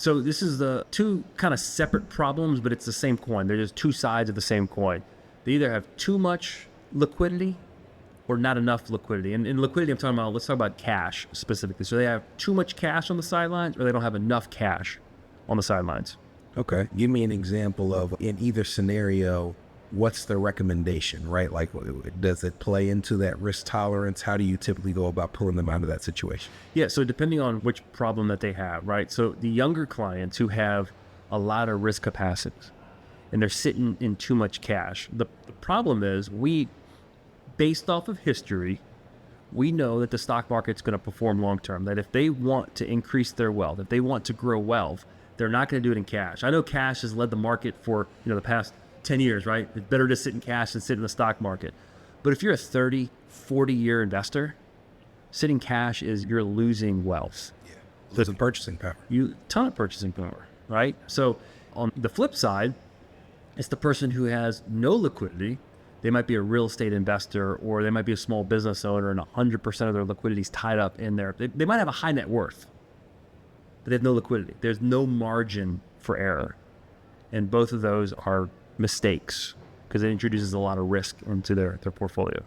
So this is the two kind of separate problems, but it's the same coin. They're just two sides of the same coin. They either have too much liquidity or not enough liquidity. And in liquidity, I'm talking about, let's talk about cash specifically. So they have too much cash on the sidelines or they don't have enough cash on the sidelines. Okay. Give me an example of, in either scenario, what's the recommendation, right? Like, does it play into that risk tolerance? How do you typically go about pulling them out of that situation? Yeah, so depending on which problem that they have, right? So the younger clients who have a lot of risk capacities and they're sitting in too much cash. The problem is based off of history, we know that the stock market's going to perform long term, that if they want to increase their wealth, if they want to grow wealth, they're not going to do it in cash. I know cash has led the market for the past 10 years, right? It's better to sit in cash than sit in the stock market. But if you're a 30, 40-year investor, sitting cash is you're losing wealth. Yeah, losing purchasing power. Ton of purchasing power, right? So on the flip side, it's the person who has no liquidity. They might be a real estate investor or they might be a small business owner and 100% of their liquidity is tied up in there. They might have a high net worth, but they have no liquidity. There's no margin for error. And both of those are mistakes because it introduces a lot of risk into their portfolio.